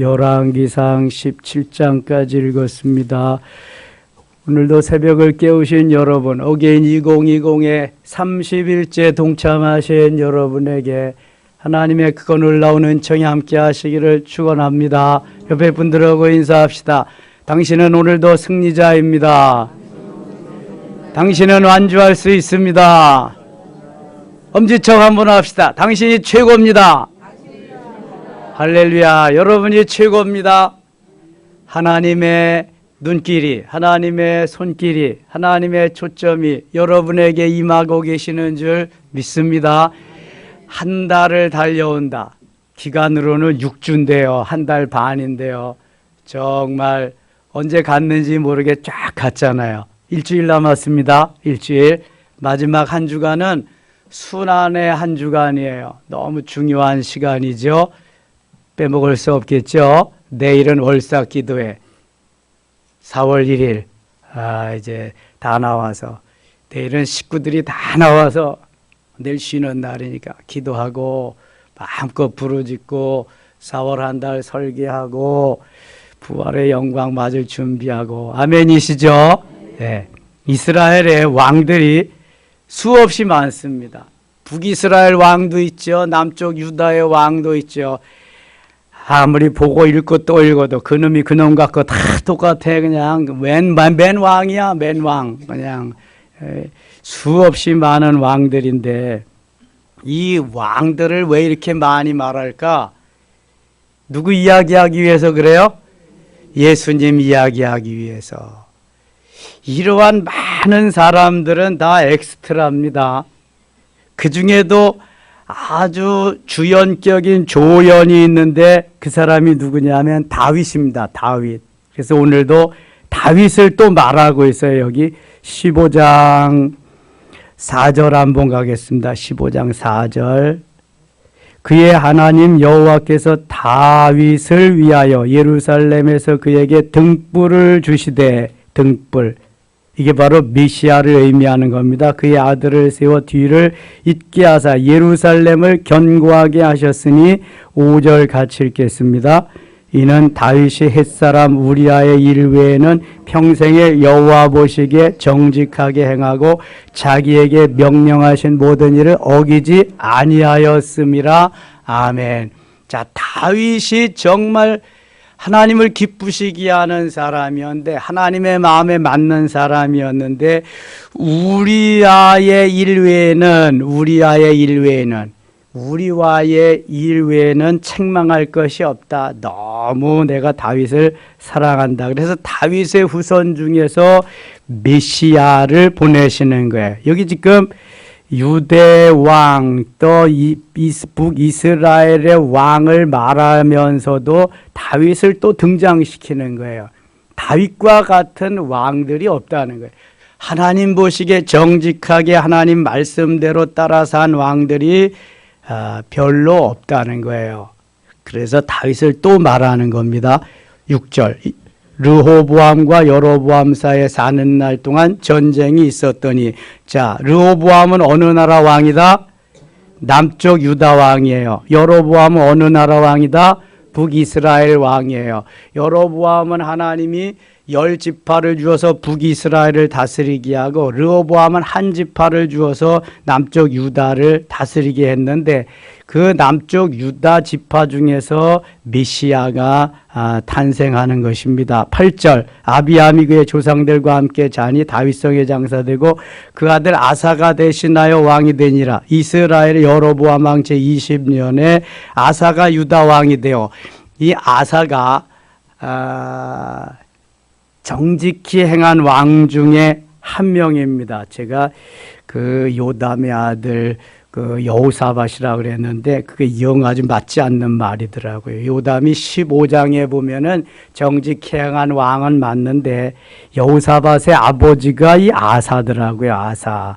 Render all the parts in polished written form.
열왕기상 17장까지 읽었습니다. 오늘도 새벽을 깨우신 여러분, 어게인 2020의 30일째 동참하신 여러분에게 하나님의 크고 놀라운 은총이 함께 하시기를 축원합니다. 옆에 분들하고 인사합시다. 당신은 오늘도 승리자입니다. 당신은 완주할 수 있습니다. 엄지척 한번 합시다. 당신이 최고입니다. 할렐루야. 여러분이 최고입니다. 하나님의 눈길이, 하나님의 손길이, 하나님의 초점이 여러분에게 임하고 계시는 줄 믿습니다. 한 달을 달려온다. 기간으로는 6주인데요. 한 달 반인데요. 정말 언제 갔는지 모르게 쫙 갔잖아요. 일주일 남았습니다. 일주일. 마지막 한 주간은 순환의 한 주간이에요. 너무 중요한 시간이죠. 빼먹을 수 없겠죠. 내일은 월삭 기도회 4월 1일 이제 다 나와서 내일은 식구들이 다 나와서 내일 쉬는 날이니까 기도하고 마음껏 부르짖고 4월 한 달 설계하고 부활의 영광 맞을 준비하고 아멘이시죠? 네. 이스라엘의 왕들이 수없이 많습니다. 북이스라엘 왕도 있죠. 남쪽 유다의 왕도 있죠. 아무리 보고 읽고 또 읽어도 그놈이 그놈 같고 다 똑같아. 그냥 맨 왕이야. 맨 왕. 그냥 수없이 많은 왕들인데 이 왕들을 왜 이렇게 많이 말할까? 누구 이야기하기 위해서 그래요? 예수님 이야기하기 위해서. 이러한 많은 사람들은 다 엑스트라입니다. 그 중에도 아주 주연격인 조연이 있는데 그 사람이 누구냐면 다윗입니다. 다윗. 그래서 오늘도 다윗을 또 말하고 있어요. 여기 15장 4절 한번 가겠습니다. 15장 4절. 그의 하나님 여호와께서 다윗을 위하여 예루살렘에서 그에게 등불을 주시되, 등불. 이게 바로 메시아를 의미하는 겁니다. 그의 아들을 세워 뒤를 잇게 하사 예루살렘을 견고하게 하셨으니 5절 같이 읽겠습니다. 이는 다윗이 햇사람 우리아의 일 외에는 평생에 여호와 보시기에 정직하게 행하고 자기에게 명령하신 모든 일을 어기지 아니하였음이라. 아멘. 자, 다윗이 정말 하나님을 기쁘시게 하는 사람이었는데, 하나님의 마음에 맞는 사람이었는데, 우리와의 일 외에는 책망할 것이 없다. 너무 내가 다윗을 사랑한다. 그래서 다윗의 후손 중에서 메시아를 보내시는 거예요. 여기 지금 유대 왕, 또 북이스라엘의 왕을 말하면서도 다윗을 또 등장시키는 거예요. 다윗과 같은 왕들이 없다는 거예요. 하나님 보시기에 정직하게 하나님 말씀대로 따라 산 왕들이 별로 없다는 거예요. 그래서 다윗을 또 말하는 겁니다. 6절. 르호보암과 여로보암 사이에 사는 날 동안 전쟁이 있었더니, 자, 르호보암은 어느 나라 왕이다? 남쪽 유다 왕이에요. 여로보암은 어느 나라 왕이다? 북이스라엘 왕이에요. 여로보암은 하나님이 10지파를 주어서 북이스라엘을 다스리게 하고, 르호보암은 한 지파를 주어서 남쪽 유다를 다스리게 했는데, 그 남쪽 유다 지파 중에서 메시아가 탄생하는 것입니다. 8절. 아비암이 그의 조상들과 함께 자니 다윗성에 장사되고 그 아들 아사가 대신하여 왕이 되니라. 이스라엘의 여로보암 왕 제20년에 아사가 유다 왕이 되어, 이 아사가 정직히 행한 왕 중에 한 명입니다. 제가 그 요담의 아들 그 여호사밧이라고 그랬는데 그게 영 아주 맞지 않는 말이더라고요. 요담이 15장에 보면은 정직히 행한 왕은 맞는데 여호사밧의 아버지가 이 아사더라고요. 아사.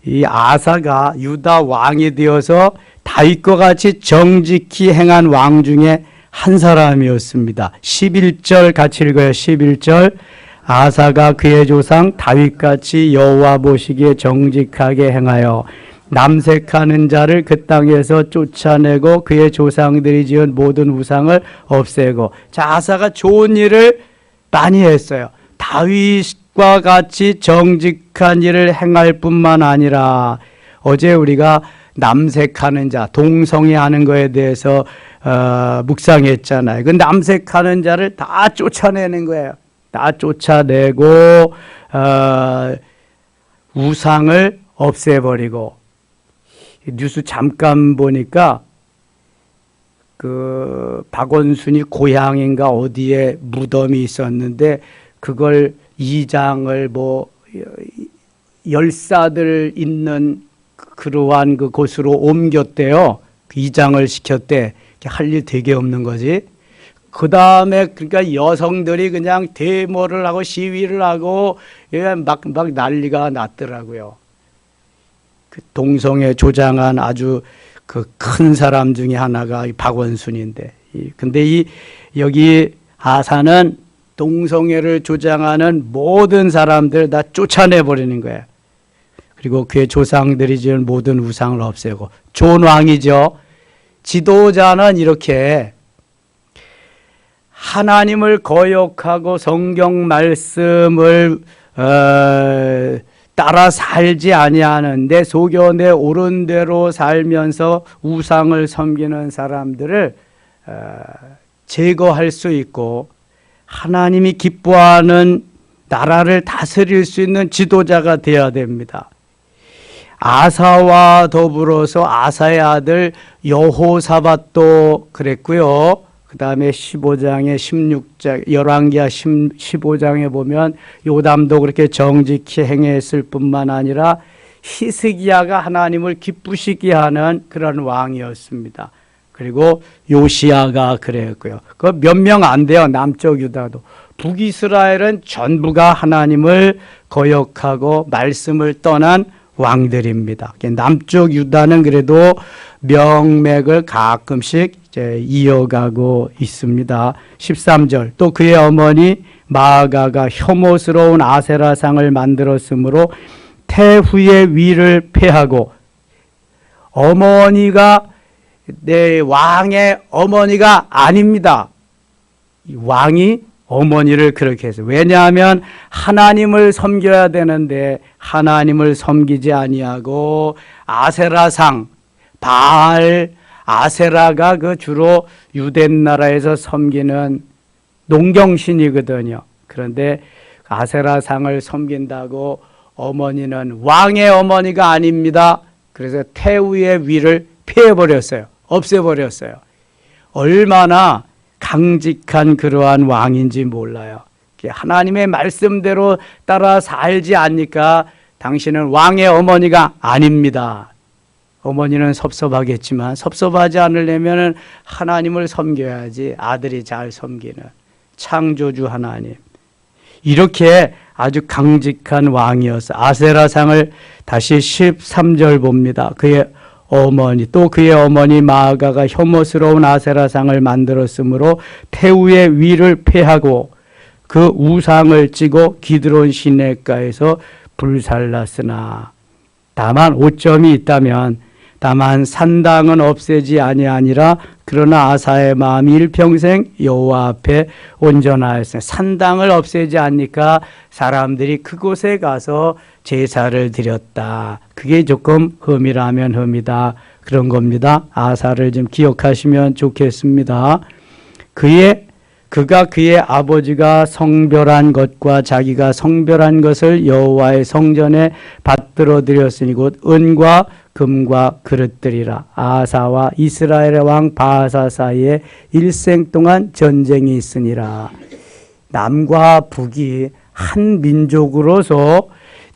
이 아사가 유다 왕이 되어서 다윗과 같이 정직히 행한 왕 중에 한 사람이었습니다. 11절 같이 읽어요. 11절. 아사가 그의 조상 다윗같이 여호와 보시기에 정직하게 행하여 남색하는 자를 그 땅에서 쫓아내고 그의 조상들이 지은 모든 우상을 없애고. 자, 아사가 좋은 일을 많이 했어요. 다윗과 같이 정직한 일을 행할 뿐만 아니라 어제 우리가 남색하는 자, 동성애하는 거에 대해서 묵상했잖아요. 그 남색하는 자를 다 쫓아내는 거예요. 다 쫓아내고 우상을 없애버리고. 뉴스 잠깐 보니까 그 박원순이 고향인가 어디에 무덤이 있었는데 그걸 이장을 뭐 열사들 있는 그러한 그 곳으로 옮겼대요. 이장을 시켰대. 할 일 되게 없는 거지. 그 다음에 그러니까 여성들이 그냥 데모를 하고 시위를 하고 막 난리가 났더라고요. 그 동성애 조장한 아주 그 큰 사람 중에 하나가 박원순인데, 근데 여기 아사는 동성애를 조장하는 모든 사람들 다 쫓아내 버리는 거예요. 그리고 그의 조상들이 지은 모든 우상을 없애고. 좋은 왕이죠. 지도자는 이렇게 하나님을 거역하고 성경 말씀을 따라 살지 아니하는데 소견에 옳은 대로 살면서 우상을 섬기는 사람들을 제거할 수 있고, 하나님이 기뻐하는 나라를 다스릴 수 있는 지도자가 되어야 됩니다. 아사와 더불어서 아사의 아들 여호사밧도 그랬고요. 그 다음에 15장에 16장, 열왕기하 15장에 보면 요담도 그렇게 정직히 행했을 뿐만 아니라 히스기야가 하나님을 기쁘시게 하는 그런 왕이었습니다. 그리고 요시야가 그랬고요. 그 몇 명 안 돼요. 남쪽 유다도. 북이스라엘은 전부가 하나님을 거역하고 말씀을 떠난 왕들입니다. 남쪽 유다는 그래도 명맥을 가끔씩 이제 이어가고 있습니다. 13절, 또 그의 어머니 마아가가 혐오스러운 아세라상을 만들었으므로 태후의 위를 폐하고. 어머니가 내 왕의 어머니가 아닙니다. 왕이 어머니를 그렇게 했어요. 왜냐하면 하나님을 섬겨야 되는데 하나님을 섬기지 아니하고 아세라상, 바알, 아세라가 그 주로 유대 나라에서 섬기는 농경신이거든요. 그런데 아세라상을 섬긴다고 어머니는 왕의 어머니가 아닙니다. 그래서 태우의 위를 피해버렸어요. 없애버렸어요. 얼마나 강직한 그러한 왕인지 몰라요. 하나님의 말씀대로 따라 살지 않으니까 당신은 왕의 어머니가 아닙니다. 어머니는 섭섭하겠지만 섭섭하지 않으려면 하나님을 섬겨야지. 아들이 잘 섬기는 창조주 하나님. 이렇게 아주 강직한 왕이었어. 아세라상을 다시 13절 봅니다. 그의 어머니, 또 그의 어머니 마아가가 혐오스러운 아세라상을 만들었으므로 태우의 위를 폐하고 그 우상을 찌고 기드론 시내가에서 불살랐으나, 다만 오점이 있다면, 다만 산당은 없애지 아니하니라. 그러나 아사의 마음이 일평생 여호와 앞에 온전하였으니. 산당을 없애지 않으니까 사람들이 그곳에 가서 제사를 드렸다. 그게 조금 흠이라면 흠이다, 그런 겁니다. 아사를 좀 기억하시면 좋겠습니다. 그가 그의 아버지가 성별한 것과 자기가 성별한 것을 여호와의 성전에 받들어 드렸으니 곧 은과 금과 그릇들이라. 아사와 이스라엘의 왕 바하사 사이에 일생 동안 전쟁이 있으니라. 남과 북이 한 민족으로서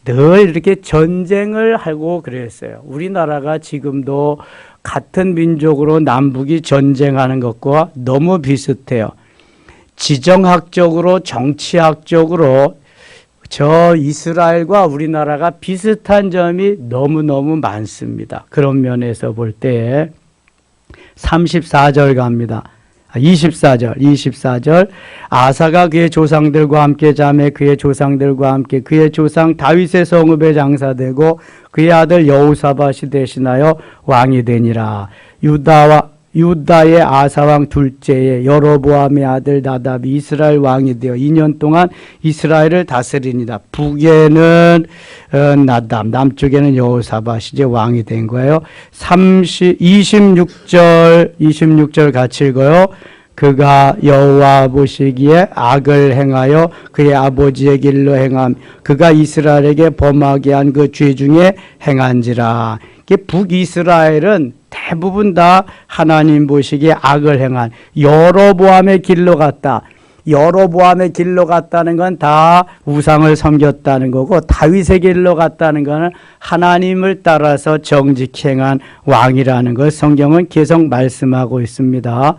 늘 이렇게 전쟁을 하고 그랬어요. 우리나라가 지금도 같은 민족으로 남북이 전쟁하는 것과 너무 비슷해요. 지정학적으로, 정치학적으로 저 이스라엘과 우리나라가 비슷한 점이 너무너무 많습니다. 그런 면에서 볼 때 34절 갑니다. 24절. 아사가 그의 조상들과 함께 자매 그의 조상들과 함께 그의 조상 다윗의 성읍에 장사되고 그의 아들 여호사밧이 대신하여 왕이 되니라. 유다의 아사왕 둘째의 여로보암의 아들 나답이 이스라엘 왕이 되어 2년 동안 이스라엘을 다스리니라. 북에는 나답, 남쪽에는 여호사밧이 이제 왕이 된 거예요. 26절 같이 읽어요. 그가 여호와 보시기에 악을 행하여 그의 아버지의 길로 행함 그가 이스라엘에게 범하게 한 그 죄 중에 행한지라. 북이스라엘은 대부분 다 하나님 보시기에 악을 행한 여로보암의 길로 갔다. 여로보암의 길로 갔다는 건 다 우상을 섬겼다는 거고, 다윗의 길로 갔다는 것은 하나님을 따라서 정직히 행한 왕이라는 걸 성경은 계속 말씀하고 있습니다.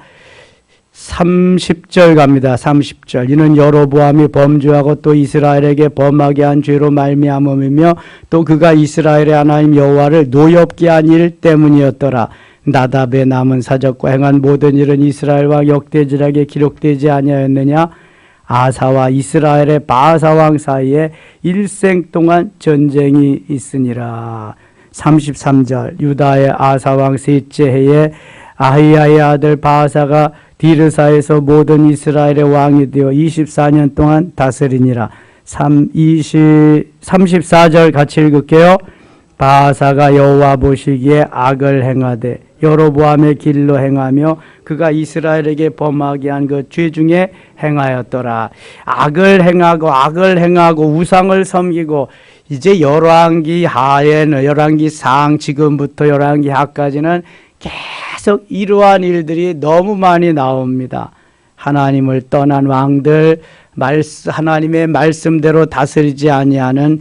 30절 갑니다. 30절. 이는 여로보암이 범죄하고 또 이스라엘에게 범하게 한 죄로 말미암음이며 또 그가 이스라엘의 하나님 여호와를 노엽게 한 일 때문이었더라. 나답의 남은 사적과 행한 모든 일은 이스라엘 왕 역대지락에 기록되지 아니하였느냐. 아사와 이스라엘의 바사 왕 사이에 일생 동안 전쟁이 있으니라. 33절. 유다의 아사 왕 셋째 해에 아히야의 아들 바사가 디르사에서 모든 이스라엘의 왕이 되어 24년 동안 다스리니라. 34절 같이 읽을게요. 바사가 여호와 보시기에 악을 행하되 여로보암의 길로 행하며 그가 이스라엘에게 범하게 한 그 죄 중에 행하였더라. 악을 행하고 우상을 섬기고, 이제 열왕기 하에는 열왕기 상 지금부터 열왕기 하까지는 계속 이러한 일들이 너무 많이 나옵니다. 하나님을 떠난 왕들, 하나님의 말씀대로 다스리지 아니하는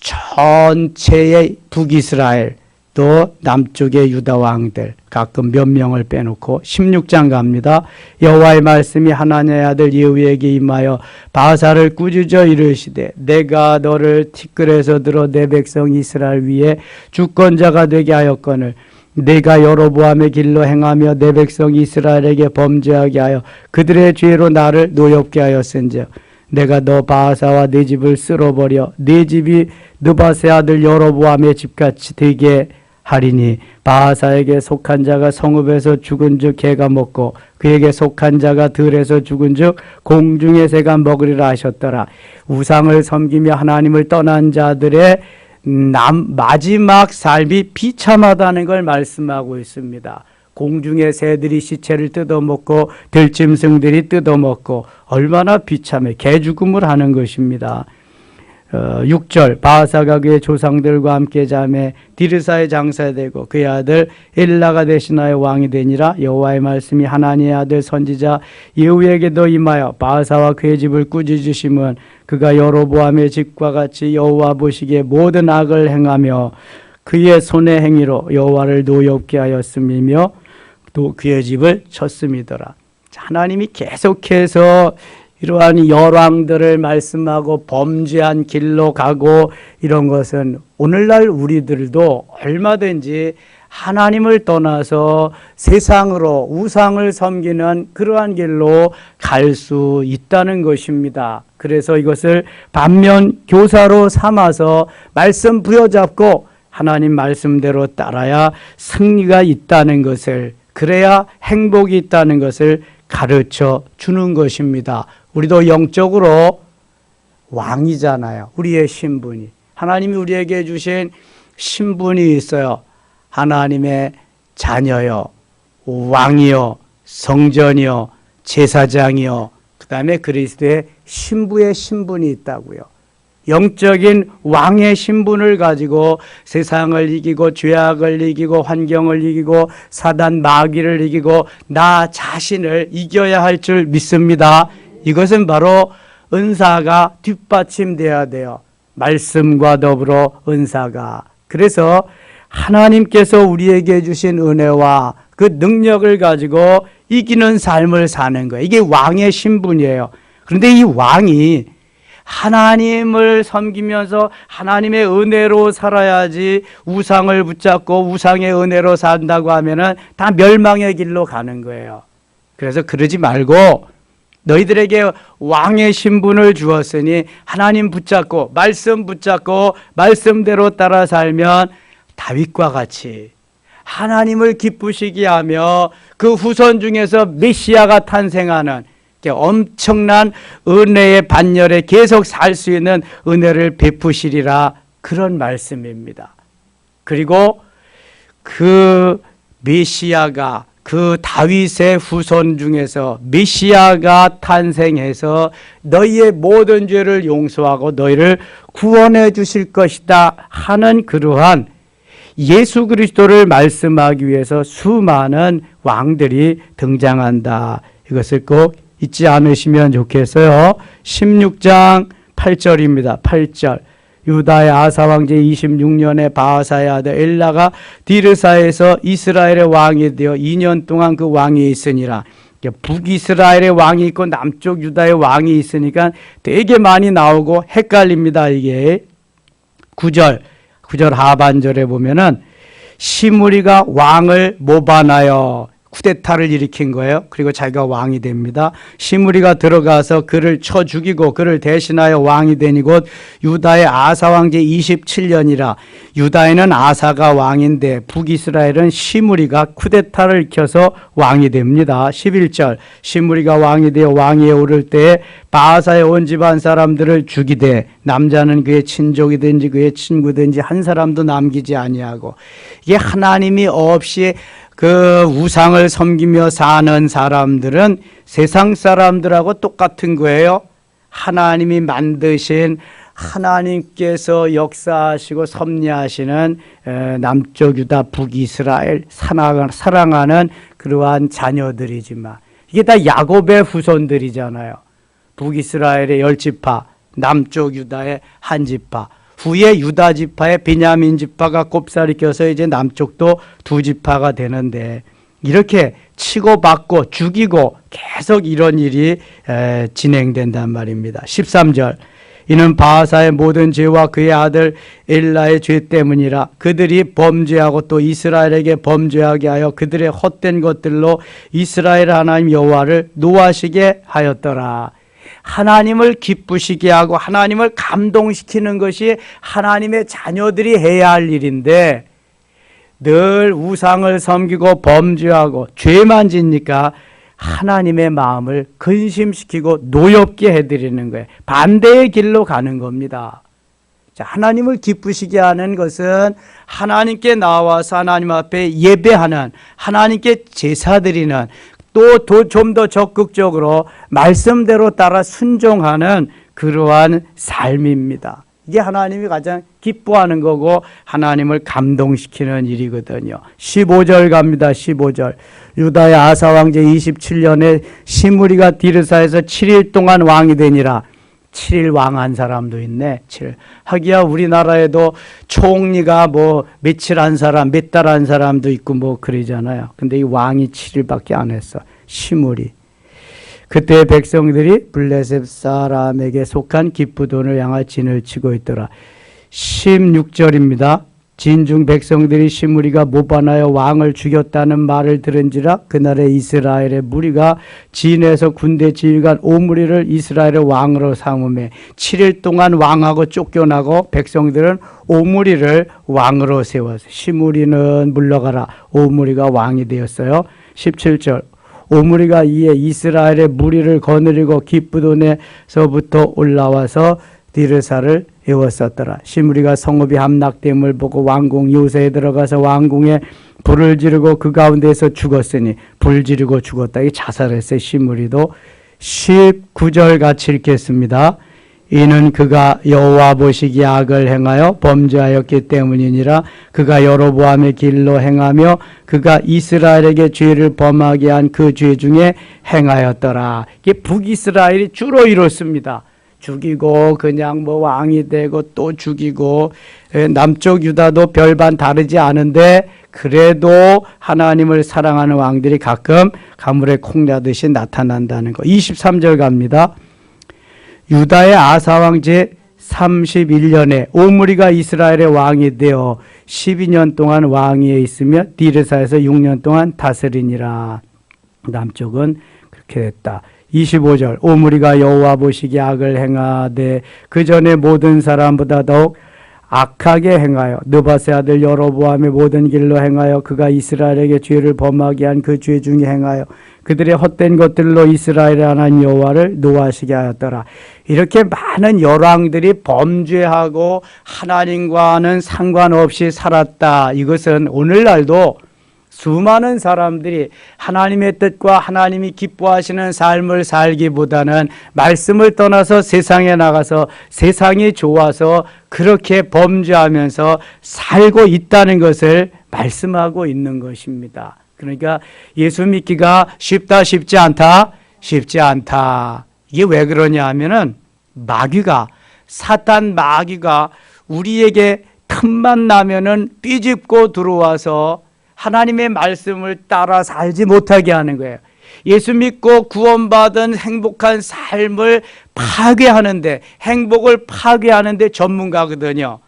전체의 북이스라엘, 또 남쪽의 유다 왕들, 가끔 몇 명을 빼놓고 16장 갑니다. 여호와의 말씀이 하나님의 아들 예후에게 임하여 바사를 꾸짖어 이르시되 내가 너를 티끌에서 들어 내 백성 이스라엘 위에 주권자가 되게 하였거늘 내가 여로보암의 길로 행하며 내 백성 이스라엘에게 범죄하게 하여 그들의 죄로 나를 노엽게 하였은즉 내가 너 바사와 네 집을 쓸어버려 네 집이 느밧의 아들 여로보암의 집같이 되게 하리니 바사에게 속한 자가 성읍에서 죽은 즉 개가 먹고 그에게 속한 자가 들에서 죽은 즉 공중의 새가 먹으리라 하셨더라. 우상을 섬기며 하나님을 떠난 자들의 마지막 삶이 비참하다는 걸 말씀하고 있습니다. 공중의 새들이 시체를 뜯어먹고 들짐승들이 뜯어먹고 얼마나 비참해, 개죽음을 하는 것입니다. 6절. 바사가 그의 조상들과 함께 자매 디르사에 장사되고 그의 아들 엘라가 대신하여 왕이 되니라. 여호와의 말씀이 하나님의 아들 선지자 예후에게도 임하여 바사와 그의 집을 꾸짖으심은 그가 여로보암의 집과 같이 여호와 보시기에 모든 악을 행하며 그의 손의 행위로 여호와를 노엽게 하였음이며 또 그의 집을 쳤음이더라. 하나님이 계속해서 이러한 열왕들을 말씀하고 범죄한 길로 가고 이런 것은 오늘날 우리들도 얼마든지 하나님을 떠나서 세상으로 우상을 섬기는 그러한 길로 갈 수 있다는 것입니다. 그래서 이것을 반면 교사로 삼아서 말씀 부여잡고 하나님 말씀대로 따라야 승리가 있다는 것을, 그래야 행복이 있다는 것을 가르쳐 주는 것입니다. 우리도 영적으로 왕이잖아요. 우리의 신분이. 하나님이 우리에게 주신 신분이 있어요. 하나님의 자녀요, 왕이요, 성전이요, 제사장이요, 그 다음에 그리스도의 신부의 신분이 있다고요. 영적인 왕의 신분을 가지고 세상을 이기고 죄악을 이기고 환경을 이기고 사단 마귀를 이기고 나 자신을 이겨야 할 줄 믿습니다. 이것은 바로 은사가 뒷받침돼야 돼요. 말씀과 더불어 은사가. 그래서 하나님께서 우리에게 주신 은혜와 그 능력을 가지고 이기는 삶을 사는 거예요. 이게 왕의 신분이에요. 그런데 이 왕이 하나님을 섬기면서 하나님의 은혜로 살아야지 우상을 붙잡고 우상의 은혜로 산다고 하면은 다 멸망의 길로 가는 거예요. 그래서 그러지 말고 너희들에게 왕의 신분을 주었으니 하나님 붙잡고 말씀 붙잡고 말씀대로 따라 살면 다윗과 같이 하나님을 기쁘시게 하며 그 후손 중에서 메시아가 탄생하는 엄청난 은혜의 반열에 계속 살 수 있는 은혜를 베푸시리라, 그런 말씀입니다. 그리고 그 메시아가, 그 다윗의 후손 중에서 메시아가 탄생해서 너희의 모든 죄를 용서하고 너희를 구원해 주실 것이다 하는 그러한 예수 그리스도를 말씀하기 위해서 수많은 왕들이 등장한다. 이것을 꼭 잊지 않으시면 좋겠어요. 16장 8절입니다. 8절. 유다의 아사 왕제 26년에 바하사의 아들 엘라가 디르사에서 이스라엘의 왕이 되어 2년 동안 그 왕이 있으니라. 북이스라엘의 왕이 있고 남쪽 유다의 왕이 있으니까 되게 많이 나오고 헷갈립니다. 이게 9절 하반절에 보면은 시므리가 왕을 모반하여 쿠데타를 일으킨 거예요. 그리고 자기가 왕이 됩니다. 시므리가 들어가서 그를 쳐 죽이고 그를 대신하여 왕이 되니 곧 유다의 아사 왕제 27년이라. 유다에는 아사가 왕인데 북이스라엘은 시므리가 쿠데타를 켜서 왕이 됩니다. 11절 시므리가 왕이 되어 왕위에 오를 때에 바하사의 온 집안 사람들을 죽이되 남자는 그의 친족이든지 그의 친구든지 한 사람도 남기지 아니하고. 이게 하나님이 없이 그 우상을 섬기며 사는 사람들은 세상 사람들하고 똑같은 거예요. 하나님이 만드신, 하나님께서 역사하시고 섭리하시는 남쪽 유다 북이스라엘 사랑하는 그러한 자녀들이지만 이게 다 야곱의 후손들이잖아요. 북이스라엘의 10지파, 남쪽 유다의 한 지파, 후에 유다 지파의 베냐민 지파가 꼽살이 껴서 이제 남쪽도 2지파가 되는데 이렇게 치고받고 죽이고 계속 이런 일이 진행된단 말입니다. 13절 이는 바하사의 모든 죄와 그의 아들 엘라의 죄 때문이라. 그들이 범죄하고 또 이스라엘에게 범죄하게 하여 그들의 헛된 것들로 이스라엘 하나님 여호와를 노하시게 하였더라. 하나님을 기쁘시게 하고 하나님을 감동시키는 것이 하나님의 자녀들이 해야 할 일인데 늘 우상을 섬기고 범죄하고 죄만 짓니까 하나님의 마음을 근심시키고 노엽게 해드리는 거예요. 반대의 길로 가는 겁니다. 자, 하나님을 기쁘시게 하는 것은 하나님께 나와서 하나님 앞에 예배하는, 하나님께 제사 드리는, 또 좀 더 적극적으로 말씀대로 따라 순종하는 그러한 삶입니다. 이게 하나님이 가장 기뻐하는 거고 하나님을 감동시키는 일이거든요. 15절 갑니다. 15절. 유다의 아사 왕제 27년에 시므리가 디르사에서 7일 동안 왕이 되니라. 7일 왕한 사람도 있네. 7일. 하기야 우리나라에도 총리가 뭐 며칠 한 사람, 몇 달 한 사람도 있고 뭐 그러잖아요. 근데 이 왕이 7일밖에 안 했어. 시므리. 그때 백성들이 블레셋 사람에게 속한 기브돈을 향하여 진을 치고 있더라. 16절입니다. 진중 백성들이 시므리가 모반하여 왕을 죽였다는 말을 들은지라. 그날에 이스라엘의 무리가 진에서 군대 지휘관 오므리를 이스라엘의 왕으로 삼음해 7일 동안 왕하고 쫓겨나고 백성들은 오므리를 왕으로 세웠어요. 시므리는 물러가라. 오므리가 왕이 되었어요. 17절. 오므리가 이에 이스라엘의 무리를 거느리고 기브돈에서부터 올라와서 디르사를 에웠었더라. 시므리가 성읍이 함락됨을 보고 왕궁 요새에 들어가서 왕궁에 불을 지르고 그 가운데에서 죽었으니 불 지르고 죽었다. 이 자살했어요. 시므리도. 19절 같이 읽겠습니다. 이는 그가 여호와 보시기에 악을 행하여 범죄하였기 때문이니라. 그가 여로보암의 길로 행하며 그가 이스라엘에게 죄를 범하게 한 그 죄 중에 행하였더라. 이게 북이스라엘이 주로 이렇습니다. 죽이고 그냥 뭐 왕이 되고 또 죽이고. 남쪽 유다도 별반 다르지 않은데 그래도 하나님을 사랑하는 왕들이 가끔 가물에 콩나듯이 나타난다는 거. 23절 갑니다. 유다의 아사왕 제 31년에 오므리가 이스라엘의 왕이 되어 12년 동안 왕위에 있으며 디르사에서 6년 동안 다스리니라. 남쪽은 그렇게 됐다. 25절 오므리가 여호와 보시기에 악을 행하되 그 전에 모든 사람보다 더욱 악하게 행하여 느바세 아들 여로보암의 모든 길로 행하여 그가 이스라엘에게 죄를 범하게 한 그 죄 중에 행하여 그들의 헛된 것들로 이스라엘의 하나님 여호와를 노하시게 하였더라. 이렇게 많은 열왕들이 범죄하고 하나님과는 상관없이 살았다. 이것은 오늘날도 수많은 사람들이 하나님의 뜻과 하나님이 기뻐하시는 삶을 살기보다는 말씀을 떠나서 세상에 나가서 세상이 좋아서 그렇게 범죄하면서 살고 있다는 것을 말씀하고 있는 것입니다. 그러니까 예수 믿기가 쉽다, 쉽지 않다? 쉽지 않다. 이게 왜 그러냐 하면은 마귀가, 사탄 마귀가 우리에게 틈만 나면은 삐집고 들어와서 하나님의 말씀을 따라 살지 못하게 하는 거예요. 예수 믿고 구원받은 행복한 삶을 파괴하는데, 행복을 파괴하는데 전문가거든요.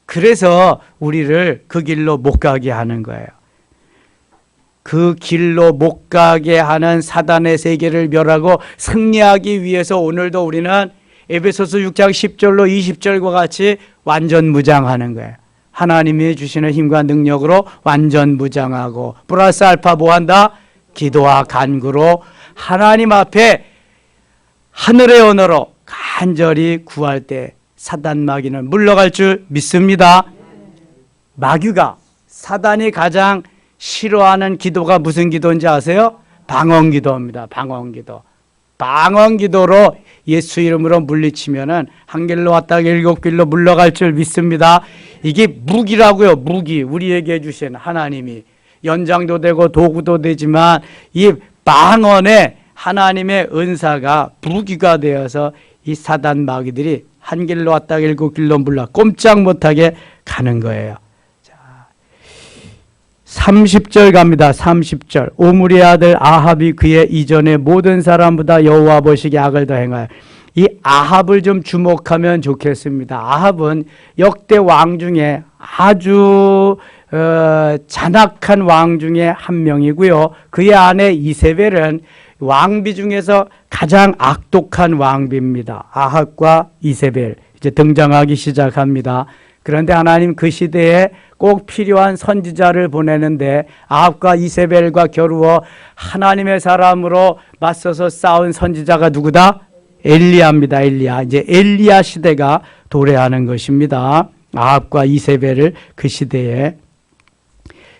그래서 우리를 그 길로 못 가게 하는 거예요. 그 길로 못 가게 하는 사단의 세계를 멸하고 승리하기 위해서 오늘도 우리는 에베소서 6장 10절로 20절과 같이 완전 무장하는 거예요. 하나님이 주시는 힘과 능력으로 완전 무장하고 플러스 알파 뭐 한다? 기도와 간구로 하나님 앞에 하늘의 언어로 간절히 구할 때 사단 마귀는 물러갈 줄 믿습니다. 마귀가, 사단이 가장 싫어하는 기도가 무슨 기도인지 아세요? 방언기도입니다. 방언기도. 방언기도로 예수 이름으로 물리치면은 한 길로 왔다가 7길로 물러갈 줄 믿습니다. 이게 무기라고요. 무기. 우리에게 주신 하나님이 연장도 되고 도구도 되지만 이 방언에 하나님의 은사가 무기가 되어서 이 사단 마귀들이 한 길로 왔다가 7길로 물러 꼼짝 못하게 가는 거예요. 30절 갑니다. 30절 오므리의 아들 아합이 그의 이전에 모든 사람보다 여호와 보시기에 악을 더 행하여. 이 아합을 좀 주목하면 좋겠습니다. 아합은 역대 왕 중에 아주 잔악한 왕 중에 한 명이고요. 그의 아내 이세벨은 왕비 중에서 가장 악독한 왕비입니다. 아합과 이세벨 이제 등장하기 시작합니다. 그런데 하나님 그 시대에 꼭 필요한 선지자를 보내는데 아합과 이세벨과 겨루어 하나님의 사람으로 맞서서 싸운 선지자가 누구다? 엘리야입니다. 엘리야. 이제 엘리야 시대가 도래하는 것입니다. 아합과 이세벨을 그 시대에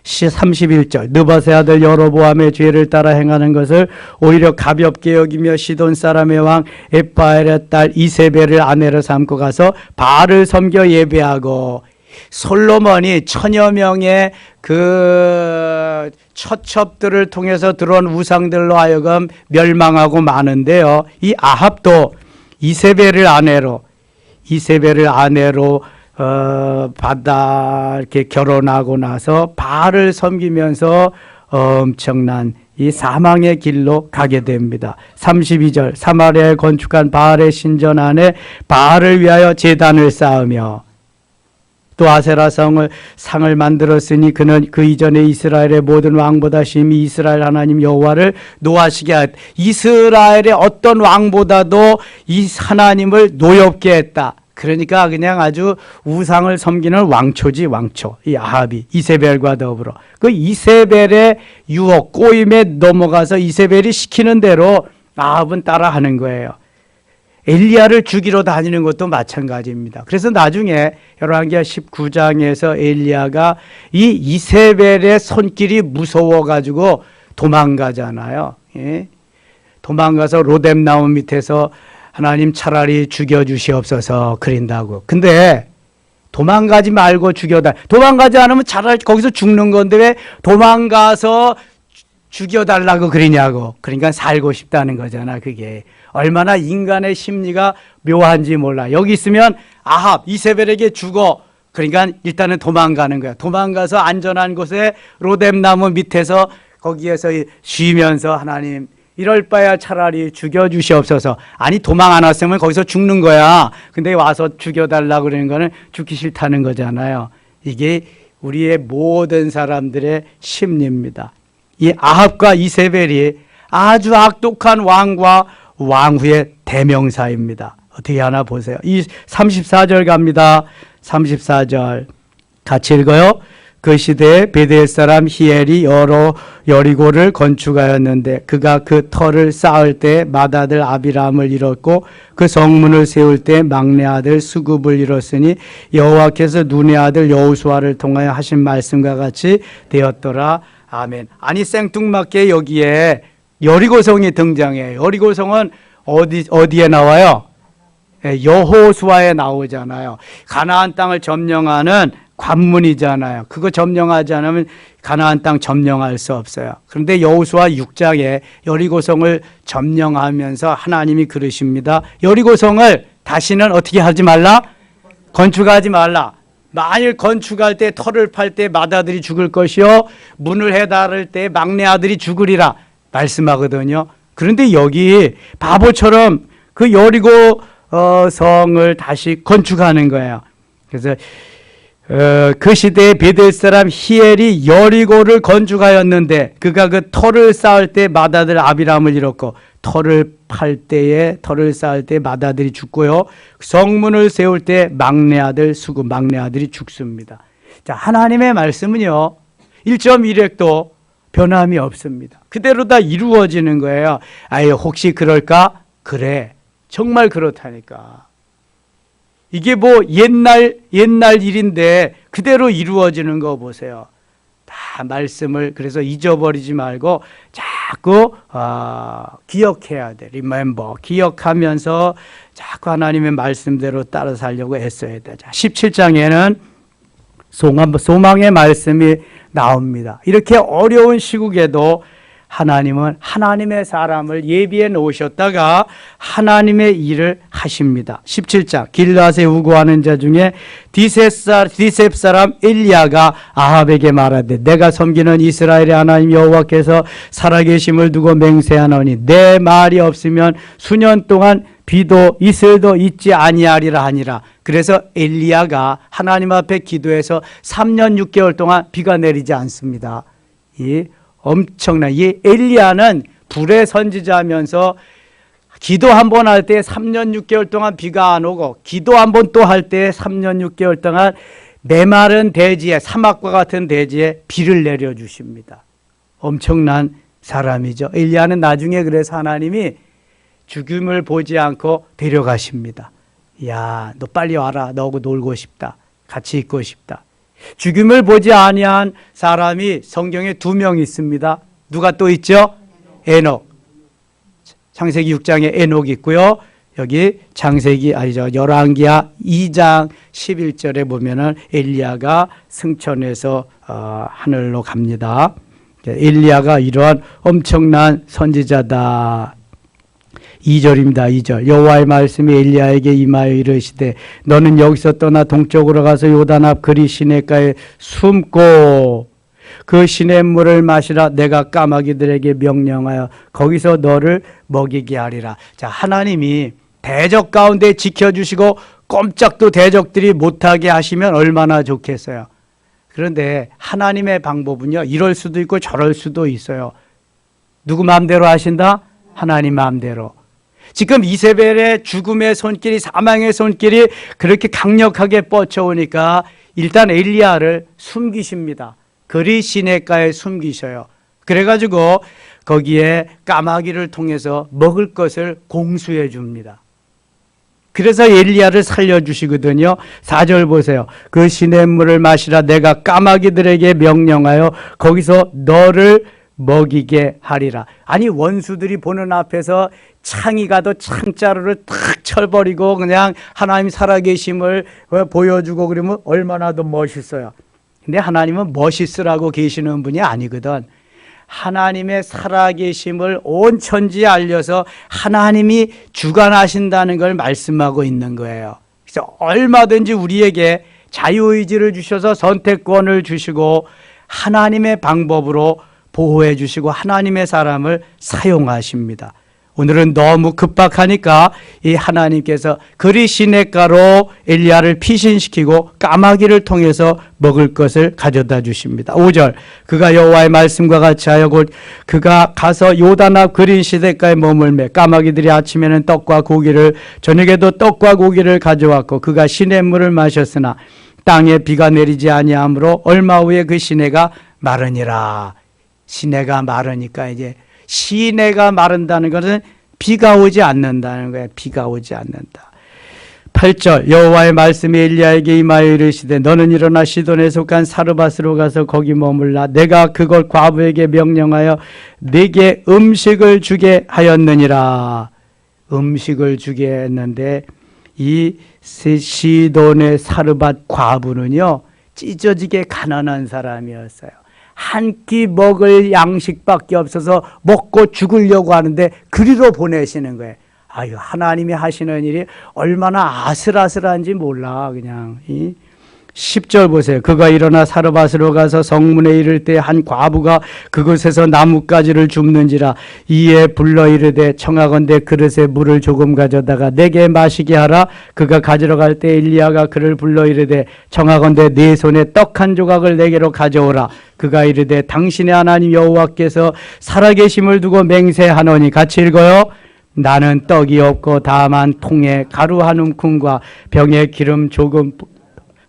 31절 느바세 아들 여로보암의 죄를 따라 행하는 것을 오히려 가볍게 여기며 시돈 사람의 왕 에빠엘의 딸 이세벨을 아내로 삼고 가서 바알을 섬겨 예배하고. 솔로몬이 천여 명의 그 처첩들을 통해서 들어온 우상들로 하여금 멸망하고 마는데요. 이 아합도 이세벨을 아내로 받아 이렇게 결혼하고 나서 바알을 섬기면서 엄청난 이 사망의 길로 가게 됩니다. 32절 사마리아에 건축한 바알의 신전 안에 바알을 위하여 제단을 쌓으며 또 아세라 상을 만들었으니 그는 그 이전에 이스라엘의 모든 왕보다 심히 이스라엘 하나님 여호와를 노하시게 하였다. 이스라엘의 어떤 왕보다도 이 하나님을 노엽게 했다. 그러니까 그냥 아주 우상을 섬기는 왕초지 왕초. 이 아합이 이세벨과 더불어 그 이세벨의 유혹 꼬임에 넘어가서 이세벨이 시키는 대로 아합은 따라하는 거예요. 엘리야를 죽이러 다니는 것도 마찬가지입니다. 그래서 나중에 열왕기하 19장에서 엘리야가 이 이세벨의 손길이 무서워가지고 도망가잖아요. 예? 도망가서 로뎀 나무 밑에서 하나님 차라리 죽여주시옵소서 그린다고. 근데 도망가지 말고 도망가지 않으면 차라리 거기서 죽는 건데 왜 도망가서 죽여달라고 그러냐고. 그러니까 살고 싶다는 거잖아. 그게 얼마나 인간의 심리가 묘한지 몰라. 여기 있으면 아합 이세벨에게 죽어. 그러니까 일단은 도망가는 거야. 도망가서 안전한 곳에 로뎀 나무 밑에서 거기에서 쉬면서 하나님 이럴 바야 차라리 죽여주시옵소서. 아니 도망 안 왔으면 거기서 죽는 거야. 근데 와서 죽여달라고 그러는 거는 죽기 싫다는 거잖아요. 이게 우리의 모든 사람들의 심리입니다. 이 아합과 이세벨이 아주 악독한 왕과 왕후의 대명사입니다. 어떻게 하나 보세요. 이 34절 갑니다. 34절 같이 읽어요. 그 시대에 베델 사람 히엘이 여리고를 건축하였는데 그가 그 터를 쌓을 때 맏아들 아비람을 잃었고 그 성문을 세울 때 막내 아들 수굽을 잃었으니 여호와께서 눈의 아들 여호수아를 통하여 하신 말씀과 같이 되었더라. 아멘. 아니 생뚱맞게 여기에 여리고성이 등장해요. 여리고성은 어디에 나와요? 여호수아에 나오잖아요. 가나안 땅을 점령하는 관문이잖아요. 그거 점령하지 않으면 가나안 땅 점령할 수 없어요. 그런데 여호수아 6장에 여리고성을 점령하면서 하나님이 그러십니다. 여리고성을 다시는 어떻게 하지 말라? 건축하지 말라. 만일 건축할 때 터를 팔 때 맏아들이 죽을 것이요 문을 해달을 때 막내 아들이 죽으리라 말씀하거든요. 그런데 여기 바보처럼 그 여리고 성을 다시 건축하는 거예요. 그래서 그 시대에 베델 사람 히엘이 여리고를 건축하였는데 그가 그 터를 쌓을 때 맏아들 아비람을 잃었고 터를 쌓을 때 맏아들이 죽고요. 성문을 세울 때 막내 아들 수구 막내 아들이 죽습니다. 자, 하나님의 말씀은요 1.1획도 변함이 없습니다. 그대로 다 이루어지는 거예요. 아예 혹시 그럴까? 그래, 정말 그렇다니까. 이게 뭐 옛날 일인데 그대로 이루어지는 거 보세요. 다 말씀을 그래서 잊어버리지 말고 자꾸 기억해야 돼. Remember. 기억하면서 자꾸 하나님의 말씀대로 따라 살려고 애써야 돼. 17장에는 소망의 말씀이 나옵니다. 이렇게 어려운 시국에도 하나님은 하나님의 사람을 예비해 놓으셨다가 하나님의 일을 하십니다. 17장 길앗에 우고하는 자 중에 디셉 사람 엘리야가 아합에게 말하되 내가 섬기는 이스라엘의 하나님 여호와께서 살아계심을 두고 맹세하노니 내 말이 없으면 수년 동안 비도 이슬도 있지 아니하리라 하니라. 그래서 엘리야가 하나님 앞에 기도해서 3년 6개월 동안 비가 내리지 않습니다. 엄청난 이 엘리야는 불의 선지자면서 기도 한 번 할 때 3년 6개월 동안 비가 안 오고 기도 한 번 또 할 때 3년 6개월 동안 메마른 대지에 사막과 같은 대지에 비를 내려주십니다. 엄청난 사람이죠. 엘리야는 나중에 그래서 하나님이 죽음을 보지 않고 데려가십니다. 야, 너 빨리 와라. 너하고 놀고 싶다. 같이 있고 싶다. 죽음을 보지 아니한 사람이 성경에 2명 있습니다. 누가 또 있죠? 에녹. 창세기 6장에 에녹 있고요. 여기 열왕기하 2장 11절에 보면은 엘리야가 승천해서 하늘로 갑니다. 엘리야가 이러한 엄청난 선지자다. 2절입니다. 2절 여호와의 말씀이 엘리야에게 임하여 이르시되 너는 여기서 떠나 동쪽으로 가서 요단 앞 그리 시냇가에 숨고 그 시냇물을 마시라. 내가 까마귀들에게 명령하여 거기서 너를 먹이게 하리라. 자, 하나님이 대적 가운데 지켜주시고 꼼짝도 대적들이 못하게 하시면 얼마나 좋겠어요. 그런데 하나님의 방법은요 이럴 수도 있고 저럴 수도 있어요. 누구 마음대로 하신다? 하나님 마음대로. 지금 이세벨의 죽음의 손길이 사망의 손길이 그렇게 강력하게 뻗쳐오니까 일단 엘리야를 숨기십니다. 그리 시냇가에 숨기셔요. 그래가지고 거기에 까마귀를 통해서 먹을 것을 공수해 줍니다. 그래서 엘리야를 살려주시거든요. 4절 보세요. 그 시냇물을 마시라. 내가 까마귀들에게 명령하여 거기서 너를 먹이게 하리라. 아니 원수들이 보는 앞에서 창이 가도 창자루를 탁 쳐버리고 그냥 하나님 살아계심을 보여주고 그러면 얼마나 더 멋있어요. 근데 하나님은 멋있으라고 계시는 분이 아니거든. 하나님의 살아계심을 온 천지에 알려서 하나님이 주관하신다는 걸 말씀하고 있는 거예요. 그래서 얼마든지 우리에게 자유의지를 주셔서 선택권을 주시고 하나님의 방법으로 보호해 주시고 하나님의 사람을 사용하십니다. 오늘은 너무 급박하니까 이 하나님께서 그리 시냇가로 엘리야를 피신시키고 까마귀를 통해서 먹을 것을 가져다 주십니다. 5절 그가 여호와의 말씀과 같이 하여 곧 그가 가서 요단 앞 그린 시냇가에 머물매 까마귀들이 아침에는 떡과 고기를 저녁에도 떡과 고기를 가져왔고 그가 시냇물을 마셨으나 땅에 비가 내리지 아니하므로 얼마 후에 그 시내가 마르니라. 시내가 마르니까 이제 시내가 마른다는 것은 비가 오지 않는다는 거예요. 비가 오지 않는다. 8절 여호와의 말씀이 엘리야에게 임하여 이르시되 너는 일어나 시돈에 속한 사르밧으로 가서 거기 머물라. 내가 그걸 과부에게 명령하여 네게 음식을 주게 하였느니라. 음식을 주게 했는데 이 시돈의 사르밧 과부는요 찢어지게 가난한 사람이었어요. 한 끼 먹을 양식밖에 없어서 먹고 죽으려고 하는데 그리로 보내시는 거예요. 아유, 하나님이 하시는 일이 얼마나 아슬아슬한지 몰라. 그냥 10절 보세요. 그가 일어나 사르밧으로 가서 성문에 이를 때 한 과부가 그곳에서 나뭇가지를 줍는지라. 이에 불러 이르되 청하건대 그릇에 물을 조금 가져다가 내게 마시게 하라. 그가 가지러 갈 때 엘리야가 그를 불러 이르되 청하건대 네 손에 떡 한 조각을 내게로 가져오라. 그가 이르되 당신의 하나님 여호와께서 살아계심을 두고 맹세하노니. 같이 읽어요. 나는 떡이 없고 다만 통에 가루 한 움큼과 병에 기름 조금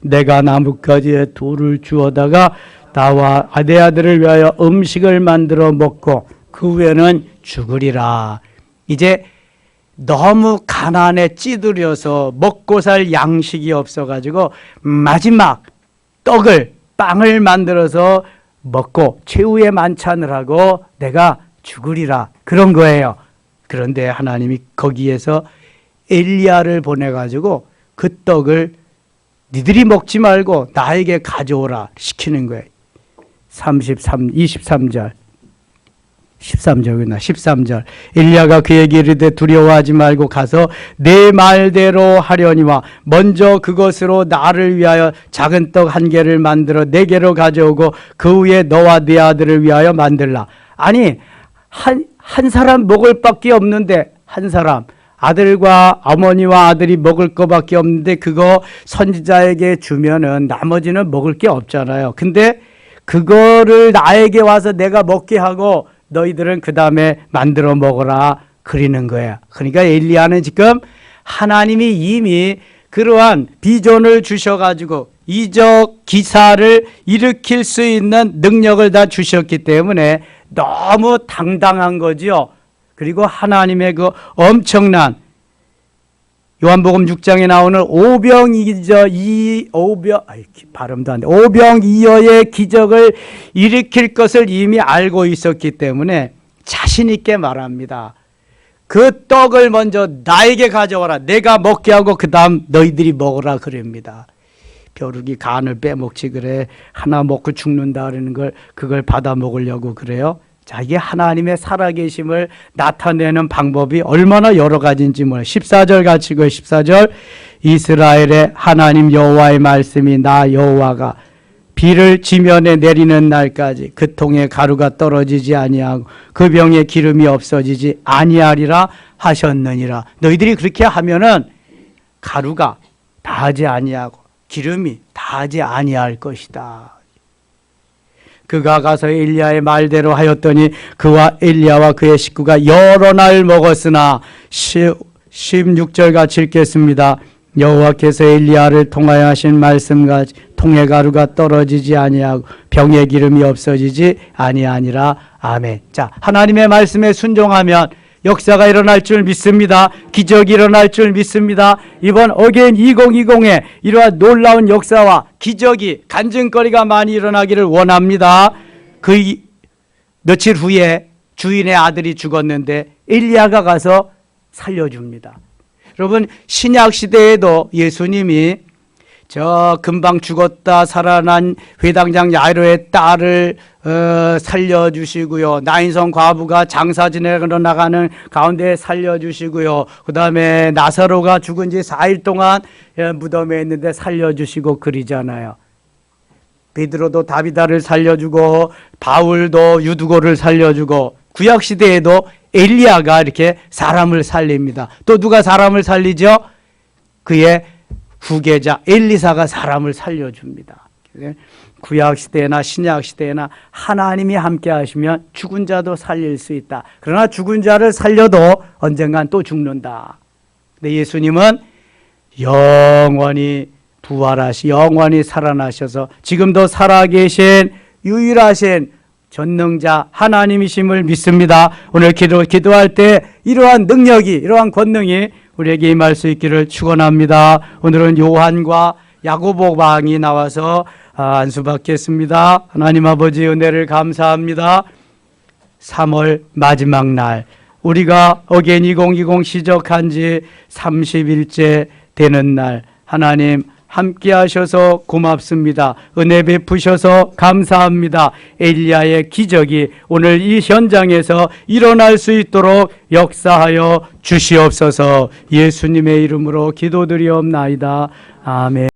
내가 나뭇가지에 돌을 주어다가 나와 내 아들을 위하여 음식을 만들어 먹고 그 후에는 죽으리라. 이제 너무 가난에 찌들여서 먹고 살 양식이 없어가지고 마지막 빵을 만들어서 먹고 최후의 만찬을 하고 내가 죽으리라. 그런 거예요. 그런데 하나님이 거기에서 엘리야를 보내가지고 그 떡을 니들이 먹지 말고 나에게 가져오라 시키는 거예요. 23절 13절 엘리야가 그에게 이르되 두려워하지 말고 가서 내 말대로 하려니와 먼저 그것으로 나를 위하여 작은 떡 한 개를 만들어 내게로 가져오고 그 후에 너와 네 아들을 위하여 만들라. 아니 한 사람 먹을 밖에 없는데 한 사람 아들과 어머니와 아들이 먹을 거밖에 없는데 그거 선지자에게 주면은 나머지는 먹을 게 없잖아요. 근데 그거를 나에게 와서 내가 먹게 하고 너희들은 그 다음에 만들어 먹어라 그리는 거야. 그러니까 엘리야는 지금 하나님이 이미 그러한 비전을 주셔가지고 이적 기사를 일으킬 수 있는 능력을 다 주셨기 때문에 너무 당당한 거지요. 그리고 하나님의 그 엄청난 요한복음 6장에 나오는 오병이어의 기적을 일으킬 것을 이미 알고 있었기 때문에 자신 있게 말합니다. 그 떡을 먼저 나에게 가져와라. 내가 먹게 하고 그 다음 너희들이 먹으라 그럽니다. 벼룩이 간을 빼먹지 그래. 하나 먹고 죽는다 그러는 걸 그걸 받아 먹으려고 그래요. 자, 이게 하나님의 살아계심을 나타내는 방법이 얼마나 여러 가지인지 몰라요. 14절 같이 읽어요. 14절 이스라엘의 하나님 여호와의 말씀이 나 여호와가 비를 지면에 내리는 날까지 그 통에 가루가 떨어지지 아니하고 그 병에 기름이 없어지지 아니하리라 하셨느니라. 너희들이 그렇게 하면은 가루가 다하지 아니하고 기름이 다하지 아니할 것이다. 그가 가서 엘리야의 말대로 하였더니 그와 엘리야와 그의 식구가 여러 날 먹었으나 16절 같이 읽겠습니다. 여호와께서 엘리야를 통하여 하신 말씀같이 통에 가루가 떨어지지 아니하고 병에 기름이 없어지지 아니하니라. 아멘. 자, 하나님의 말씀에 순종하면 역사가 일어날 줄 믿습니다. 기적이 일어날 줄 믿습니다. 이번 어게인 2020에 이러한 놀라운 역사와 기적이 간증거리가 많이 일어나기를 원합니다. 그 며칠 후에 주인의 아들이 죽었는데 엘리야가 가서 살려줍니다. 여러분 신약 시대에도 예수님이 저 금방 죽었다 살아난 회당장 야이로의 딸을 살려주시고요. 나인성 과부가 장사 지내러 나가는 가운데 살려주시고요. 그 다음에 나사로가 죽은 지 4일 동안 무덤에 있는데 살려주시고 그러잖아요. 베드로도 다비다를 살려주고 바울도 유두고를 살려주고 구약 시대에도 엘리야가 이렇게 사람을 살립니다. 또 누가 사람을 살리죠? 그의 후계자 엘리사가 사람을 살려줍니다. 구약 시대나 신약 시대나 하나님이 함께 하시면 죽은 자도 살릴 수 있다. 그러나 죽은 자를 살려도 언젠간 또 죽는다. 근데 예수님은 영원히 영원히 살아나셔서 지금도 살아계신 유일하신 전능자 하나님이심을 믿습니다. 오늘 기도할 때 이러한 능력이, 이러한 권능이 우리에게 임할 수 있기를 축원합니다. 오늘은 요한과 야고보 왕이 나와서 안수받겠습니다. 하나님 아버지 은혜를 감사합니다. 3월 마지막 날 우리가 어게인 2020 시작한 지 30일째 되는 날 하나님 함께 하셔서 고맙습니다. 은혜 베푸셔서 감사합니다. 엘리야의 기적이 오늘 이 현장에서 일어날 수 있도록 역사하여 주시옵소서. 예수님의 이름으로 기도드리옵나이다. 아멘.